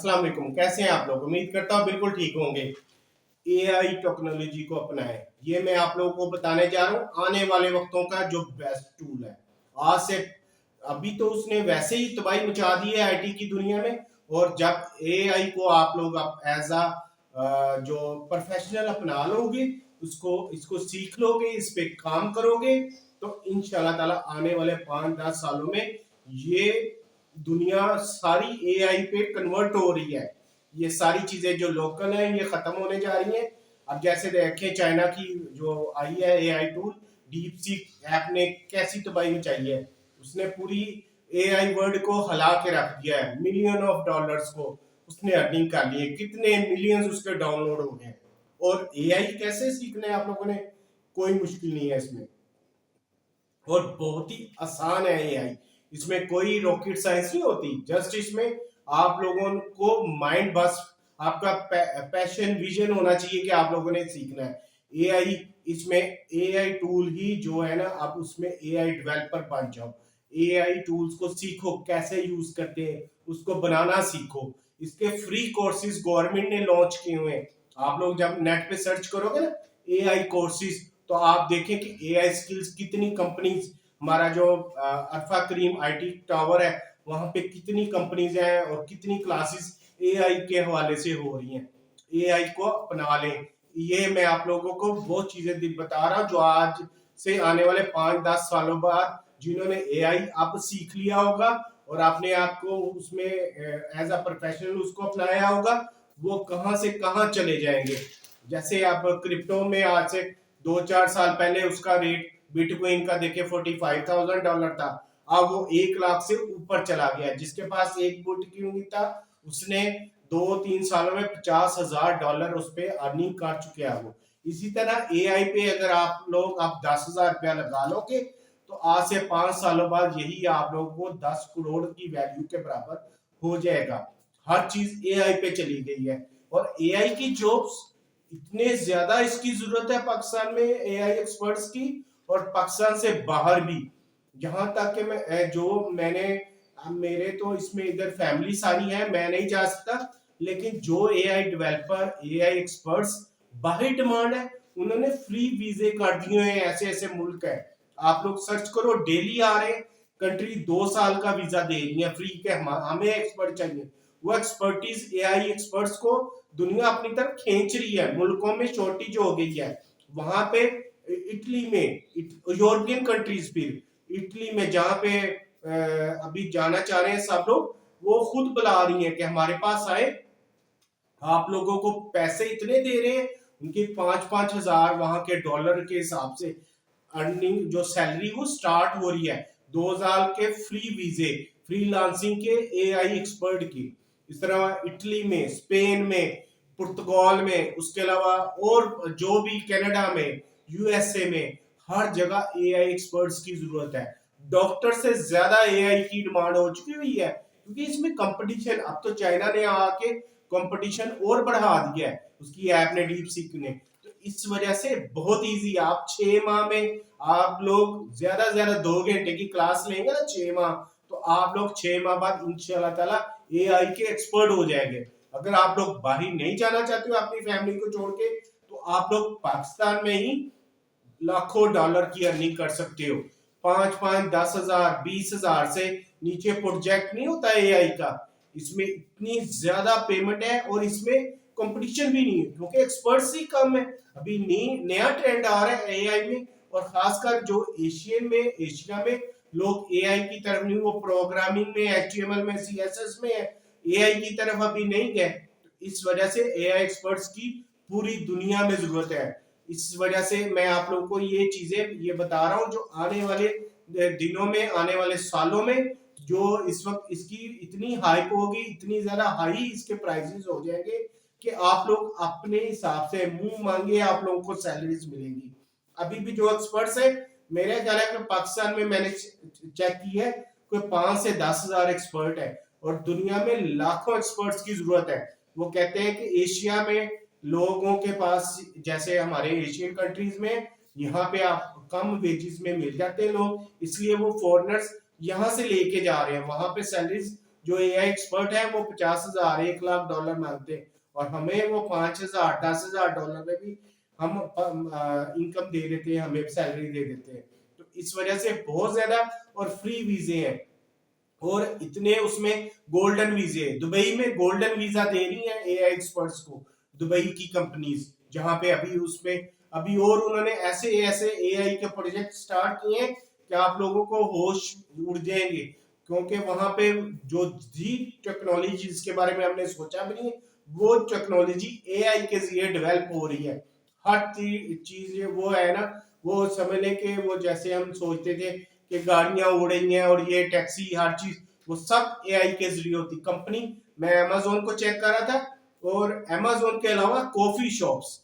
अस्सलाम वालेकुम। कैसे हैं आप लोग? उम्मीद करता हूँ बिल्कुल ठीक होंगे। एआई टेक्नोलॉजी को अपनाएं, ये मैं आप लोगों को बताने जा रहा हूँ आने वाले वक्तों का जो बेस्ट टूल है। आज से अभी तो उसने वैसे ही तबाही मचा दी है आईटी की दुनिया में, और जब एआई को आप लोग अब एज जो प्रोफेशनल अपना लोगे, उसको इसको सीख लोगे, इस पे काम करोगे, तो इंशाल्लाह ताला आने वाले 5-10 सालों में ये दुनिया सारी एआई पे कन्वर्ट हो रही है। ये सारी चीजें जो लोकल हैं ये खत्म होने जा रही हैं। अब जैसे देखें चाइना की जो आई है AI tool, deep seek app ने कैसी तबाही मचाई है। उसने पूरी एआई वर्ल्ड को हिला के रख दिया है। मिलियन ऑफ डॉलर्स को उसने अर्निंग कर ली है, कितने मिलियंस उसके डाउनलोड हो गए। और एआई कैसे सीखना है आप लोगों ने, कोई मुश्किल नहीं है इसमें, और बहुत ही आसान है एआई। इसमें कोई रॉकेट साइंस नहीं होती, जस्ट इसमें आप लोगों को माइंड बस आपका पैशन विजन होना चाहिए कि आप लोगों ने सीखना है एआई। इसमें एआई टूल ही जो है ना, आप उसमें एआई डेवलपर बन जाओ। एआई टूल्स को सीखो, कैसे यूज करते हैं उसको बनाना सीखो। इसके फ्री कोर्सेज गवर्नमेंट ने लॉन्च किए हुए हैं। आप लोग जब नेट पे सर्च करोगे ना एआई कोर्सेज, तो आप देखें कि एआई स्किल्स कितनी कंपनीज, हमारा जो अल्फा करीम आईटी टावर है वहां पे कितनी कंपनीज हैं और कितनी क्लासेस एआई के हवाले से हो रही हैं। एआई को अपना लें। ये मैं आप लोगों को वो चीजें बता रहा हूँ जो आज से आने वाले 5-10 सालों बाद जिन्होंने एआई अब सीख लिया होगा और अपने आप को उसमें एज अ प्रोफेशनल उसको अपनाया होगा, वो कहां से कहां चले जाएंगे। जैसे अब क्रिप्टो में आज से 2-4 साल पहले उसका रेट बिटकॉइन का देखे $45,000 था, अब वो 1 लाख से ऊपर चला गया। जिसके पास एक बिटकॉइन था उसने 2-3 सालों में $50,000 उस पर अर्निंग कर चुके हैं वो। इसी तरह एआई पे अगर आप लोग आप $10,000 लगा लोगे, तो आज से 5 सालों बाद यही आप लोगों को 10 करोड़ की वैल्यू के बराबर हो जाएगा। हर चीज एआई पे चली गई है, और एआई की जॉब्स इतने ज्यादा इसकी जरूरत है पाकिस्तान में एआई एक्सपर्ट्स की, और पाकिस्तान से बाहर भी। यहाँ तक कि मेरे तो इसमें इधर फैमिली सारी है, मैं नहीं जा सकता, लेकिन जो एआई डेवलपर एआई एक्सपर्ट्स बाहर डिमांड है, उन्होंने फ्री वीजे कर दिए हैं। ऐसे ऐसे मुल्क है, आप लोग सर्च करो, डेली आ रहे हैं। कंट्री 2 साल का वीजा दे रही है फ्री के, हमें एक्सपर्ट चाहिए। वो एक्सपर्टीज एआई एक्सपर्ट्स को दुनिया अपनी तरफ खींच रही है। मुल्कों में शॉर्टेज हो गई है। वहां पे इटली में, यूरोपियन कंट्रीज, फिर इटली में जहाँ पे अभी जाना चाह रहे हैं सब लोग, वो खुद बुला रही हैं कि हमारे पास आए, आप लोगों को पैसे इतने दे रहे हैं। उनकी 5-5 हजार वहां के डॉलर के हिसाब से अर्निंग जो सैलरी वो स्टार्ट हो रही है। 2 साल के फ्री वीजे फ्रीलांसिंग के एआई एक्सपर्ट की। इस तरह इटली में, स्पेन में, पुर्तगाल में, उसके अलावा और जो भी कनाडा में, यूएसए में, हर जगह एआई एक्सपर्ट्स की जरूरत है। डॉक्टर से ज्यादा एआई की डिमांड हो चुकी हुई है, क्योंकि इसमें कंपटीशन, अब तो चाइना ने आके कंपटीशन और बढ़ा दिया है उसकी ऐप ने, डीप सीक ने। तो इस वजह से बहुत इजी, आप 6 माह में आप लोग ज्यादा से ज्यादा 2 घंटे की क्लास लेंगे ना 6 माह, तो आप लोग 6 माह बाद इंशाल्लाह ताला एआई के एक्सपर्ट हो जाएंगे। अगर आप लोग बाहर नहीं जाना चाहते हो अपनी फैमिली को छोड़ के, तो आप लोग पाकिस्तान में ही लाखों डॉलर की अर्निंग कर सकते हो। 5-5, 10,000, 20,000 से नीचे प्रोजेक्ट नहीं होता एआई का। इसमें इतनी ज्यादा पेमेंट है, और इसमें कंपटीशन भी नहीं है क्योंकि एक्सपर्ट्स ही कम है। अभी नया ट्रेंड आ रहा है एआई में, और खासकर जो एशिया में लोग एआई की तरफ नहीं, वो प्रोग्रामिंग में, एचटीएमएल में, सीएसएस में है, एआई की तरफ अभी नहीं गए। तो इस वजह से एआई एक्सपर्ट्स की पूरी दुनिया में जरूरत है। इस वजह से मैं आप लोगों को ये चीजें ये बता रहा हूँ, जो आने वाले दिनों में, आने वाले सालों में, जो इस वक्त इसकी इतनी हाइप होगी, इतनी ज्यादा हाई इसके प्राइसेस हो जाएंगे कि आप लोग अपने हिसाब से मुंह मांगे आप लोगों को सैलरीज मिलेंगी। अभी भी जो एक्सपर्ट्स है, मेरे ख्याल है कि पाकिस्तान में मैंने चेक की है, कोई 5 से 10 हजार एक्सपर्ट है, और दुनिया में लाखों एक्सपर्ट्स की जरूरत है। वो कहते हैं कि एशिया में लोगों के पास, जैसे हमारे एशियन कंट्रीज में, यहाँ पे आप कम वेजेस में मिल जाते हैं लोग, इसलिए वो फॉरेनर्स यहाँ से लेके जा रहे हैं। वहां पे सैलरीज जो एआई एक्सपर्ट है वो 50,000 $1,00,000 मांगते हैं, और हमें वो 5,000 $10,000 में भी हम इनकम दे देते हैं, हमें सैलरी दे देते हैं। तो इस वजह से बहुत ज्यादा और फ्री वीजे हैं, और इतने उसमें गोल्डन वीजे, दुबई में गोल्डन वीजा दे रही है एआई एक्सपर्ट्स को दुबई की कंपनीज, जहां पे अभी उसमें अभी और उन्होंने ऐसे ऐसे एआई के प्रोजेक्ट स्टार्ट किए हैं कि आप लोगों को होश उड़ जाएंगे, क्योंकि वहां पे जो जी टेक्नोलॉजी जिसके बारे में हमने सोचा भी नहीं, वो टेक्नोलॉजी एआई के जरिए डेवलप हो रही है। हर चीज वो है ना, वो समझ लें कि वो जैसे हम सोचते थे कि गाड़ियां उड़ रही हैं और ये टैक्सी हर चीज, वो सब एआई के जरिए होती कंपनी। मैं अमेजोन को चेक कर रहा था, और अमेजोन के अलावा कॉफी शॉप्स,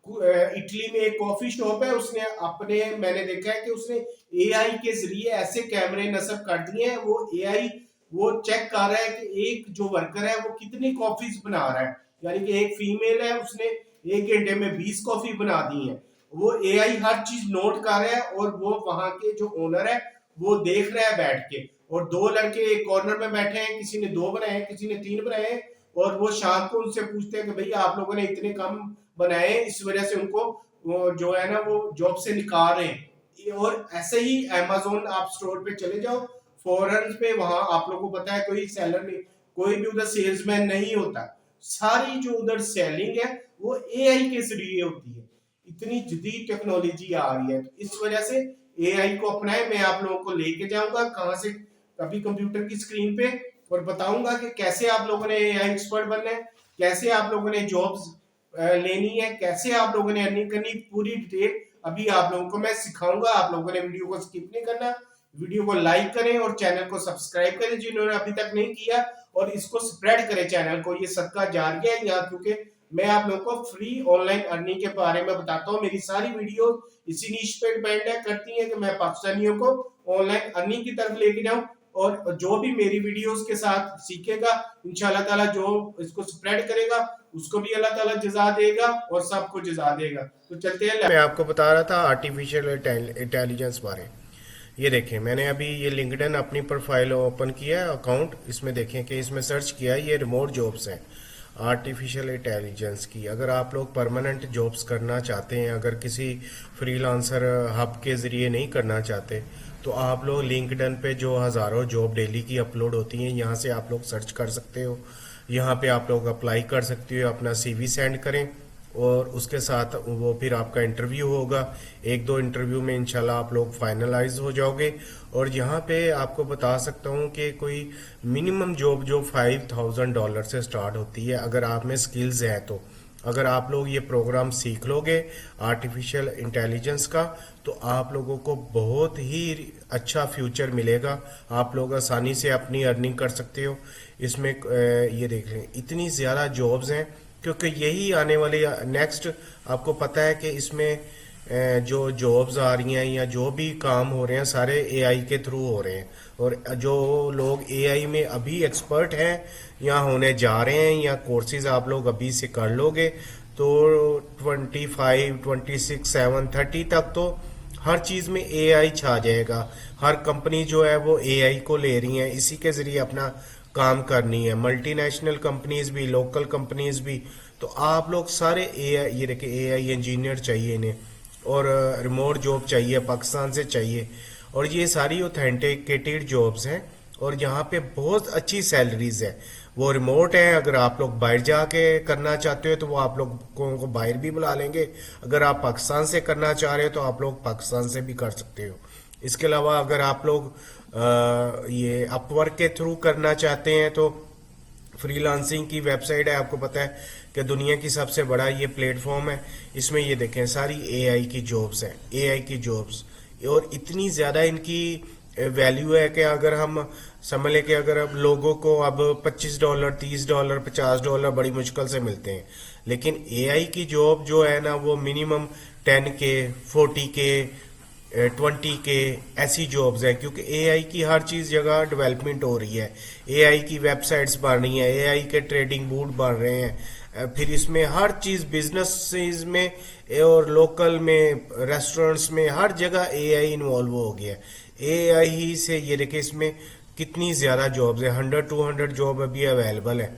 इटली में एक कॉफी शॉप है, उसने अपने, मैंने देखा है कि उसने एआई के जरिए ऐसे कैमरे नस्ब कर दिए हैं, वो एआई वो चेक कर रहा है कि एक जो वर्कर है वो कितनी कॉफीज बना रहा है, यानी कि एक फीमेल है, उसने 1 घंटे में 20 कॉफी बना दी है। वो एआई हर चीज नोट कर रहा है, और वो वहां के जो ओनर है वो देख रहा है बैठ के, और 2 लड़के एक कॉर्नर में बैठे हैं, किसी ने 2 बनाए हैं, किसी ने 3 बनाए हैं, और वो शाम को उनसे पूछते हैं कि भैया आप लोगों ने इतने कम बनाए, इस वजह से उनको वो जो है ना वो जॉब से निकाल रहे हैं। और ऐसे ही अमेजोन आप स्टोर पे चले जाओ फॉरेन पे, वहां आप लोगों को पता है कोई सेलर नहीं, कोई भी उधर सेल्समैन नहीं होता, सारी जो उधर सेलिंग है वो एआई के जरिए होती है। इतनी जदीद टेक्नोलॉजी आ रही है, तो इस वजह से एआई को अपनाए। मैं आप लोगों को लेके जाऊंगा कहां से, कभी कंप्यूटर की स्क्रीन पे, और बताऊंगा कि कैसे आप लोगों ने एआई एक्सपर्ट बनना है, कैसे आप लोगों ने जॉब्स लेनी है, कैसे आप लोगों ने अर्निंग करनी, पूरी डिटेल अभी आप लोगों को मैं सिखाऊंगा। आप लोगों ने वीडियो को स्किप नहीं करना, वीडियो को लाइक करें और चैनल को सब्सक्राइब करें जिन्होंने अभी तक नहीं किया, और इसको स्प्रेड करें चैनल को, ये सबका जारिया है यहाँ, क्योंकि मैं आप लोगों को फ्री ऑनलाइन अर्निंग के बारे में बताता हूँ। मेरी सारी वीडियो इसी नीश पे डिपेंड है करती है कि मैं पाकिस्तानियों को ऑनलाइन अर्निंग की तरफ लेके जाऊं, और जो भी मेरी वीडियोस के साथ सीखेगा इंशाल्लाह ताला, जो इसको स्प्रेड करेगा उसको भी अल्लाह ताला जजा देगा और सबको जजा देगा। तो चलते हैं, मैं आपको बता रहा था आर्टिफिशियल इंटेलिजेंस बारे। ये देखें, मैंने अभी ये लिंक्डइन अपनी प्रोफाइल ओपन किया है अकाउंट, इसमें देखें कि इसमें सर्च किया है, ये रिमोट जॉब्स हैं आर्टिफिशियल इंटेलिजेंस की। अगर आप लोग परमानेंट जॉब्स करना चाहते हैं, अगर किसी फ्रीलांसर हब के ज़रिए नहीं करना चाहते, तो आप लोग लिंक्डइन पे जो हज़ारों जॉब डेली की अपलोड होती हैं, यहाँ से आप लोग सर्च कर सकते हो। यहाँ पे आप लोग अप्लाई कर सकते हो, अपना सीवी सेंड करें, और उसके साथ वो फिर आपका इंटरव्यू होगा। 1-2 इंटरव्यू में इंशाल्लाह आप लोग फाइनलाइज हो जाओगे। और यहाँ पे आपको बता सकता हूँ कि कोई मिनिमम जॉब जो $5,000 से स्टार्ट होती है, अगर आप में स्किल्स हैं तो। अगर आप लोग ये प्रोग्राम सीख लोगे आर्टिफिशियल इंटेलिजेंस का, तो आप लोगों को बहुत ही अच्छा फ्यूचर मिलेगा, आप लोग आसानी से अपनी अर्निंग कर सकते हो इसमें। ये देख लें, इतनी ज़्यादा जॉब्स हैं, क्योंकि यही आने वाली नेक्स्ट, आपको पता है कि इसमें जो जॉब्स आ रही हैं या जो भी काम हो रहे हैं सारे एआई के थ्रू हो रहे हैं। और जो लोग एआई में अभी एक्सपर्ट हैं या होने जा रहे हैं, या कोर्सेज आप लोग अभी से कर लोगे, तो 25, 26, 7, 30 तक तो हर चीज़ में एआई छा जाएगा। हर कंपनी जो है वो एआई को ले रही है, इसी के ज़रिए अपना काम करनी है, मल्टीनेशनल कंपनीज भी, लोकल कंपनीज भी। तो आप लोग सारे एआई, ये देखिए एआई इंजीनियर चाहिए इन्हें, और रिमोट जॉब चाहिए, पाकिस्तान से चाहिए, और ये सारी ऑथेंटिकेटेड जॉब्स हैं, और यहाँ पे बहुत अच्छी सैलरीज है। वो रिमोट है, अगर आप लोग बाहर जाके करना चाहते हो तो वो आप लोगों को बाहर भी बुला लेंगे। अगर आप पाकिस्तान से करना चाह रहे हो तो आप लोग पाकिस्तान से भी कर सकते हो। इसके अलावा अगर आप लोग ये अपवर्क के थ्रू करना चाहते हैं तो फ्रीलांसिंग की वेबसाइट है, आपको पता है कि दुनिया की सबसे बड़ा ये प्लेटफॉर्म है। इसमें ये देखें सारी एआई की जॉब्स हैं, एआई की जॉब्स, और इतनी ज़्यादा इनकी वैल्यू है कि अगर हम समझ लें कि अगर अब लोगों को अब $25, $30, $50 बड़ी मुश्किल से मिलते हैं, लेकिन एआई की जॉब जो है ना वो मिनिमम 10K, 40K, 20K ऐसी जॉब्स है, क्योंकि एआई की हर चीज़ जगह डेवलपमेंट हो रही है। एआई की वेबसाइट्स बन रही हैं, एआई के ट्रेडिंग बूट बन रहे हैं, फिर इसमें हर चीज़ बिजनेस में और लोकल में, रेस्टोरेंट्स में, हर जगह एआई इन्वॉल्व हो गया है। एआई ही से ये देखिए इसमें कितनी ज़्यादा जॉब्स है, 100-200 जॉब अभी अवेलेबल है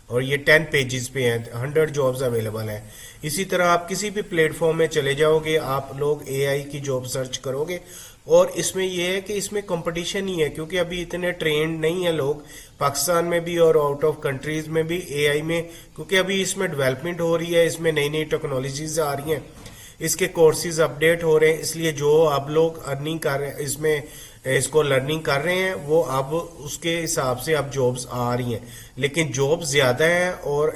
और ये 10 पेजेस पे हैं, 100 जॉब्स अवेलेबल हैं। इसी तरह आप किसी भी प्लेटफॉर्म में चले जाओगे, आप लोग एआई की जॉब सर्च करोगे और इसमें ये है कि इसमें कंपटीशन ही है, क्योंकि अभी इतने ट्रेंड नहीं है लोग पाकिस्तान में भी और आउट ऑफ कंट्रीज में भी एआई में, क्योंकि अभी इसमें डेवलपमेंट हो रही है, इसमें नई नई टेक्नोलॉजीज आ रही हैं, इसके कोर्सेज अपडेट हो रहे हैं, इसलिए जो अब लोग अर्निंग कर रहे हैं इसमें, इसको लर्निंग कर रहे हैं, वो अब उसके हिसाब से अब जॉब्स आ रही हैं। लेकिन जॉब ज़्यादा है और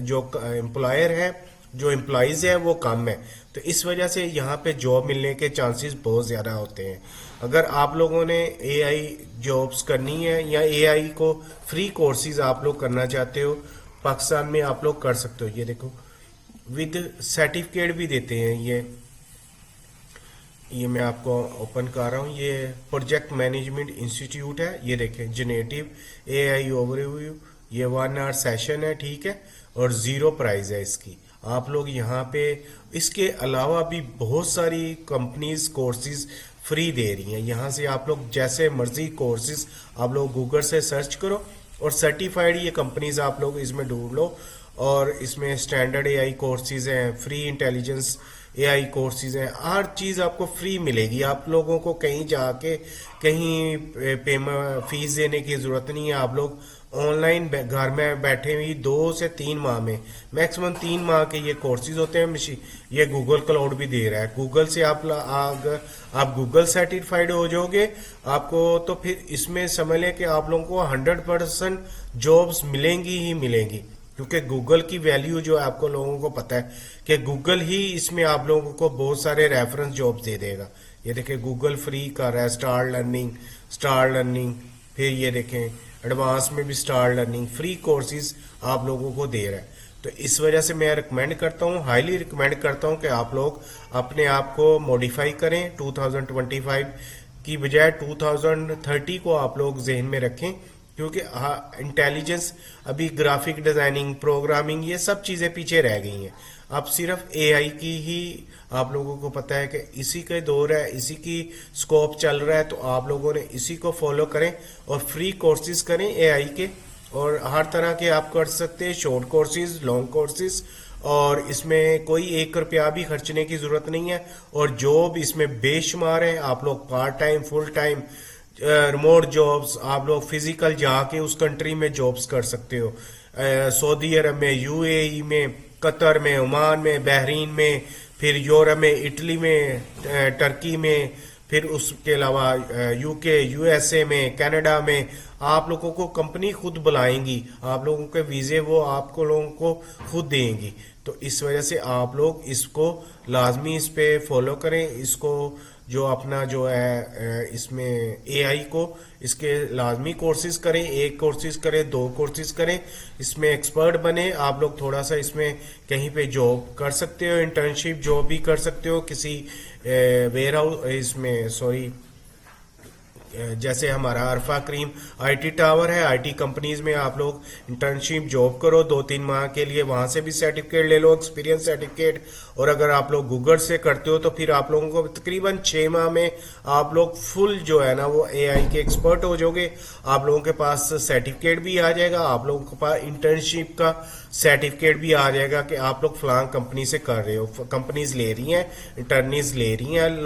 जो एम्प्लॉयर है, जो एम्प्लॉयज़ है वो कम है, तो इस वजह से यहाँ पे जॉब मिलने के चांसेस बहुत ज़्यादा होते हैं। अगर आप लोगों ने एआई जॉब्स करनी है या एआई को फ्री कोर्सेज आप लोग करना चाहते हो, पाकिस्तान में आप लोग कर सकते हो। ये देखो विद सर्टिफिकेट भी देते हैं। ये मैं आपको ओपन कर रहा हूँ, ये प्रोजेक्ट मैनेजमेंट इंस्टीट्यूट है, ये देखें जनरेटिव एआई ओवरव्यू, ये 1 आवर सेशन है, ठीक है, और ज़ीरो प्राइस है इसकी। आप लोग यहाँ पे इसके अलावा भी बहुत सारी कंपनीज कोर्सेज फ्री दे रही हैं, यहाँ से आप लोग जैसे मर्जी कोर्सेज आप लोग गूगल से सर्च करो और सर्टिफाइड ये कंपनीज आप लोग इसमें ढूंढ लो, और इसमें स्टैंडर्ड एआई कोर्सेज हैं, फ्री इंटेलिजेंस एआई कोर्सेज हैं, हर चीज़ आपको फ्री मिलेगी। आप लोगों को कहीं जाके कहीं पेमेंट फीस देने की ज़रूरत नहीं है। आप लोग ऑनलाइन घर में बैठे हुए 2 से 3 माह में, मैक्सिमम 3 माह के ये कोर्सेज होते हैं। ये गूगल क्लाउड भी दे रहा है, गूगल से अगर आप गूगल सर्टिफाइड हो जाओगे आपको, तो फिर इसमें समझ लें कि आप लोगों को 100% जॉब्स मिलेंगी ही मिलेंगी, क्योंकि गूगल की वैल्यू जो है आपको लोगों को पता है कि गूगल ही इसमें आप लोगों को बहुत सारे रेफरेंस जॉब्स दे देगा। ये देखें गूगल फ्री कर रहा है स्टार लर्निंग, फिर ये देखें एडवांस में भी स्टार लर्निंग फ्री कोर्सेज आप लोगों को दे रहा है। तो इस वजह से मैं रिकमेंड करता हूँ, हाईली रिकमेंड करता हूँ कि आप लोग अपने आप को मॉडिफाई करें, 2025 की बजाय 2030 को आप लोग जहन में रखें, क्योंकि इंटेलिजेंस अभी ग्राफिक डिज़ाइनिंग प्रोग्रामिंग ये सब चीज़ें पीछे रह गई हैं। अब सिर्फ एआई की ही आप लोगों को पता है कि इसी का दौर है, इसी की स्कोप चल रहा है, तो आप लोगों ने इसी को फॉलो करें और फ्री कोर्सेज करें एआई के, और हर तरह के आप कर सकते हैं, शॉर्ट कोर्सेज, लॉन्ग कोर्सेज, और इसमें कोई 1 रुपया भी खर्चने की ज़रूरत नहीं है। और जॉब इसमें बेशुमार है, आप लोग part time full time remote jobs, आप लोग फिजिकल जाके उस कंट्री में जॉब्स कर सकते हो, सऊदी अरब में, यूएई में, कतर में, ओमान में, बहरीन में, फिर यूरोप में, इटली में, टर्की में, फिर उसके अलावा यूके, यूएसए में, कनाडा में आप लोगों को कंपनी खुद बुलाएंगी, आप लोगों के वीज़े वो आपको लोगों को खुद देंगी। तो इस वजह से आप लोग इसको लाजमी इस पे फॉलो करें, इसको जो अपना जो है इसमें एआई को इसके लाजमी कोर्सेज करें, 1 कोर्सेज करें, 2 कोर्सेज करें, इसमें एक्सपर्ट बने। आप लोग थोड़ा सा इसमें कहीं पे जॉब कर सकते हो, इंटर्नशिप जॉब भी कर सकते हो किसी वेयर हाउस इसमें, सॉरी, जैसे हमारा अरफा क्रीम आईटी टावर है, आईटी कंपनीज में आप लोग इंटर्नशिप जॉब करो 2-3 माह के लिए, वहां से भी सर्टिफिकेट ले लो, एक्सपीरियंस सर्टिफिकेट। और अगर आप लोग गूगल से करते हो तो फिर आप लोगों को तकरीबन 6 माह में आप लोग फुल जो है ना वो एआई के एक्सपर्ट हो जाओगे। आप लोगों के पास सर्टिफिकेट भी आ जाएगा, आप लोगों के पास इंटर्नशिप का सर्टिफिकेट भी आ जाएगा कि आप लोग फलां कंपनी से कर रहे हो, कंपनीज ले रही हैं, इंटर्नीज ले रही हैं,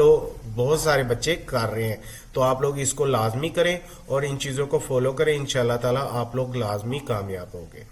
बहुत सारे बच्चे कर रहे हैं। तो आप लोग इसको लाजमी करें और इन चीज़ों को फॉलो करें, इंशाल्लाह ताला आप लोग लाजमी कामयाब होंगे।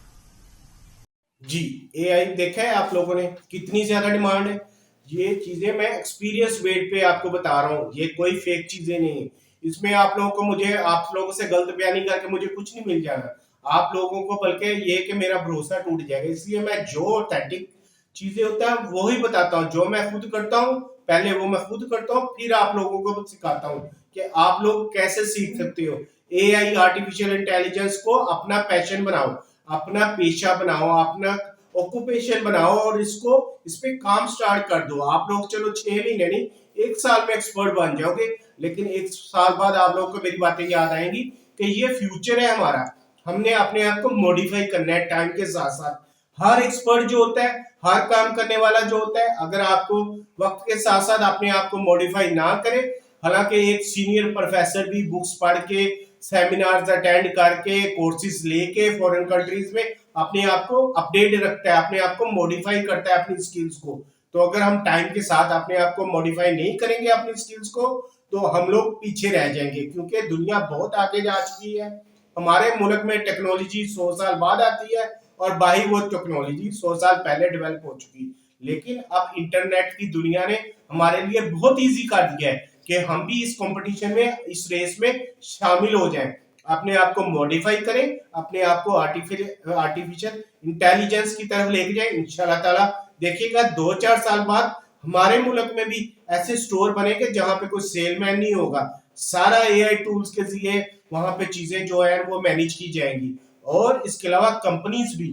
जी, एआई देखा है आप लोगों ने कितनी ज्यादा डिमांड है। ये चीजें मैं एक्सपीरियंस बेस पे आपको बता रहा हूँ, ये कोई फेक चीजें नहीं है। इसमें आप लोगों को मुझे आप लोगों से गलत बयानी करके मुझे कुछ नहीं मिल जाना, आप लोगों को बल्कि ये कि मेरा भरोसा टूट जाएगा। इसलिए मैं जो ऑथेंटिक चीजें होता है वो ही बताता हूँ, जो मैं खुद करता हूँ पहले वो मैं खुद करता हूँ, फिर आप लोगों को सिखाता हूँ कि आप लोग कैसे सीख सकते हो। एआई आर्टिफिशियल इंटेलिजेंस को अपना पैशन बनाओ, अपना पेशा बनाओ, अपना ऑक्यूपेशन बनाओ और इसको इस पे काम स्टार्ट कर दो। आप लोग चलो 6 महीने नहीं 1 साल में एक्सपर्ट बन जाओगे, लेकिन 1 साल बाद आप लोग को मेरी बातें याद आएंगी कि ये फ्यूचर है हमारा, हमने अपने आप को मॉडिफाई करना है टाइम के साथ साथ। हर एक्सपर्ट जो होता है, हर काम करने वाला जो होता है, अगर आपको वक्त के साथ साथ अपने आप को मॉडिफाई ना करे, हालांकि एक सीनियर प्रोफेसर भी बुक्स पढ़ के सेमिनार्स अटेंड करके कोर्सेज लेके फॉरेन कंट्रीज में अपने आप को अपडेट रखता है, अपने आप को मॉडिफाई करता है अपनी स्किल्स को। तो अगर हम टाइम के साथ अपने आप को मॉडिफाई नहीं करेंगे अपनी स्किल्स को, तो हम लोग पीछे रह जाएंगे, क्योंकि दुनिया बहुत आगे जा चुकी है। हमारे मुल्क में टेक्नोलॉजी 100 साल बाद आती है और बाहर वो टेक्नोलॉजी 100 साल पहले डेवलप हो चुकी। लेकिन अब इंटरनेट की दुनिया ने हमारे लिए बहुत इजी कर दिया है कि हम भी इस कंपटीशन में, इस रेस में शामिल हो जाएं, अपने आप को मॉडिफाई करें, अपने आप को आर्टिफिशियल इंटेलिजेंस की तरफ लेके जाएं। इंशाल्लाह ताला देखिएगा 2-4 साल बाद हमारे मुल्क में भी ऐसे स्टोर बनेंगे जहां पे कोई सेलमैन नहीं होगा, सारा एआई टूल्स के जरिए वहां पे चीजें जो है वो मैनेज की जाएंगी। और इसके अलावा कंपनीज भी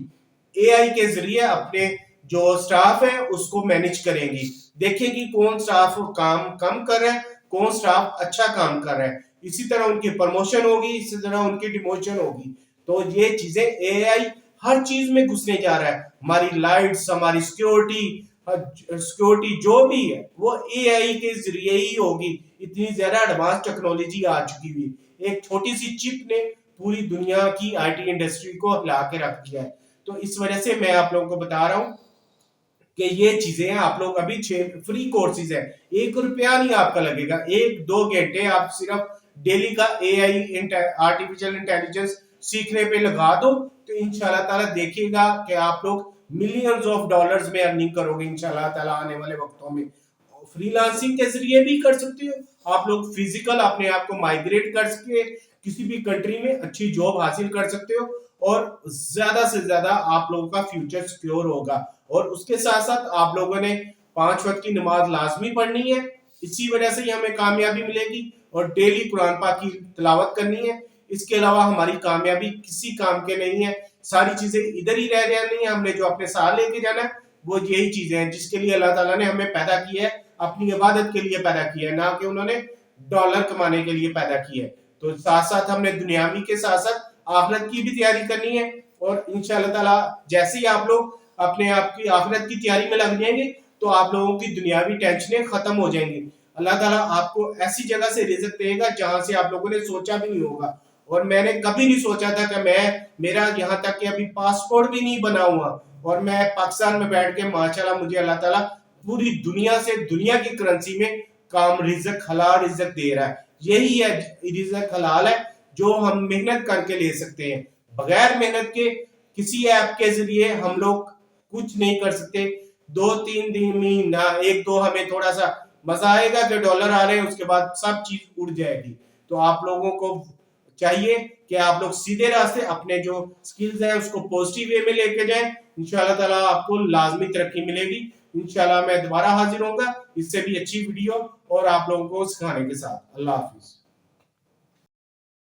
एआई के जरिए अपने जो स्टाफ है उसको मैनेज करेंगी, देखेंगी कौन स्टाफ काम कम कर रहा है, कौन स्टाफ अच्छा काम कर रहा है, इसी तरह उनकी प्रमोशन होगी, इसी तरह उनकी डिमोशन होगी। तो ये चीजें एआई हर चीज में घुसने जा रहा है, हमारी लाइट्स, हमारी सिक्योरिटी जो भी है वो एआई के जरिए ही होगी। इतनी ज्यादा एडवांस टेक्नोलॉजी आ चुकी हुई, एक छोटी सी चिप ने पूरी दुनिया की आईटी इंडस्ट्री को हिला के रख दिया है। तो इस वजह से मैं आप लोगों को बता रहा हूं कि ये चीजें हैं, आप लोग अभी 6 फ्री कोर्सेज है, 1 रुपया नहीं आपका लगेगा, 1-2 घंटे आप सिर्फ डेली का एआई आर्टिफिशियल इंटेलिजेंस सीखने पे लगा दो, तो इंशाल्लाह ताला देखिएगा कि आप लोग मिलियंस ऑफ डॉलर्स में अर्निंग करोगे इंशाल्लाह ताला आने वाले वक्तों में। फ्रीलांसिंग के जरिए भी कर सकते हो आप लोग, फिजिकल अपने आप को माइग्रेट कर सके किसी भी कंट्री में अच्छी जॉब हासिल कर सकते हो, और ज्यादा से ज्यादा आप लोगों का फ्यूचर सिक्योर होगा। और उसके साथ साथ आप लोगों ने 5 वक्त की नमाज लाजमी पढ़नी है, इसी वजह से ही हमें कामयाबी मिलेगी, और डेली कुरान पाक की तिलावत करनी है। इसके अलावा हमारी कामयाबी किसी काम के नहीं है, सारी चीजें इधर ही रह जानी है। हमने जो अपने साथ लेके जाना है वो यही चीजें हैं जिसके लिए अल्लाह ताला ने हमें पैदा किया है, अपनी इबादत के लिए पैदा किया है, ना कि उन्होंने डॉलर कमाने के लिए पैदा किया है। तो साथ साथ हमने दुनियावी के साथ साथ आखिरत की भी तैयारी करनी है, और इंशाल्लाह ताला जैसे ही आप लोग अपने आप की आखिरत की तैयारी में लग जाएंगे तो आप लोगों की दुनियावी टेंशनें खत्म हो जाएंगी। अल्लाह ताला आपको ऐसी जगह से रिज़्क देगा जहां से आप लोगों ने सोचा भी नहीं होगा। और मैंने कभी नहीं सोचा था कि मेरा यहाँ तक कि अभी पासपोर्ट भी नहीं बना हुआ, और मैं पाकिस्तान में बैठ के माशाल्लाह मुझे अल्लाह ताला पूरी दुनिया से, दुनिया की करेंसी में काम रिज़्क, हलाल रिज़्क दे रहा है। यही है रिज़्क हलाल है जो हम मेहनत करके ले सकते हैं। बगैर मेहनत के किसी ऐप के जरिए हम लोग कुछ नहीं कर सकते। 2-3 दिन महीना 1-2 हमें थोड़ा सा मजा आएगा कि डॉलर आ रहे हैं, उसके बाद सब चीज उड़ जाएगी। तो आप लोगों को चाहिए कि आप लोग सीधे रास्ते अपने जो स्किल्स हैं उसको पॉजिटिव वे में लेके जाएं। इंशाल्लाह ताला आपको लाजमी तरक्की मिलेगी। इंशाल्लाह मैं दोबारा हाजिर होऊंगा इससे भी अच्छी वीडियो और आप लोगों को सिखाने के साथ। अल्लाह हाफिज।